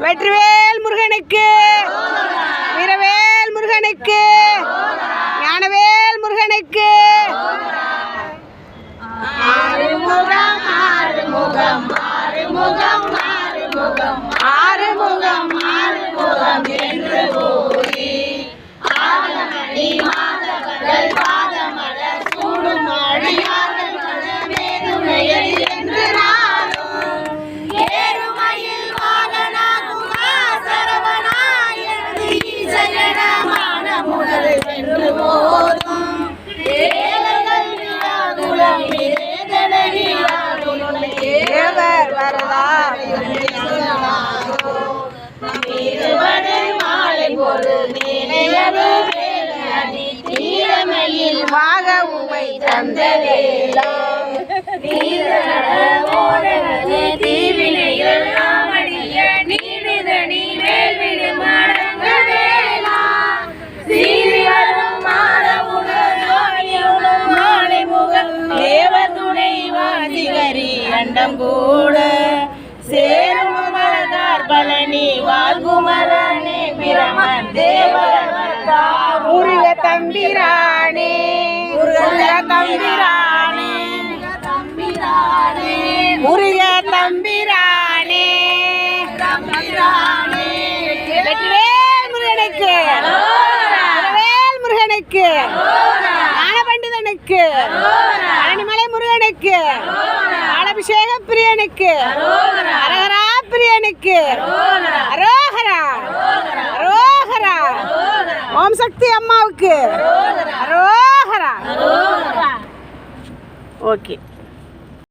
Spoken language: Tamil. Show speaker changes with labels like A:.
A: வெற்றிவேல் முருகனுக்கு, வீரவேல் முருகனுக்கு, ஞானவேல் முருகனுக்கு. ஆறுமுகம் ஆறுமுகம் ஆறுமுகம் ஆறுமுகம் ஆறுமுகம் ஆறுமுகம் என்று கூறி ஆகமணி மாதவர்கள் பாதமலர் சூடும் அடியார்கள் மனமே துணையடி என்று நாளும் ஏறுமயில் வாகனா குகா சரவணா எனது ஈசகனமான முதல் என்று போதும் ஏழைகள் விழாகுலம் ஏதனடியாருனை ஏவர் வரலாறு திருவடை மாலை ஒரு நேனையது வேலடி தீரமையில் வாக உமை தந்தவேலாம் நீதனோடனது தீவினைகள் நாமடிய நீடுதனி வேல்விடு மடங்க வேலா சீரி வரும் மாறவுடன் மாலை முகம் தேவ துணை வாதிகரி அண்டம் கூட சேரும் பழனி வாழ்குமரனே பிரமன் தேவர் முருக தம்பிரானே முருக தம்பிரானே முருக தம்பிரானே வெற்றிவேல் முருகனுக்கு, வீரவேல் முருகனுக்கு, ஞானபண்டிதனுக்கு, பழனிமலை முருகனுக்கு, அபிஷேக பிரியனுக்கு, அரகரா பிரியனுக்கு, அரோகரா அரோகரா, ஓம் சக்தி அம்மாவுக்கு அரோகரா. ஓகே.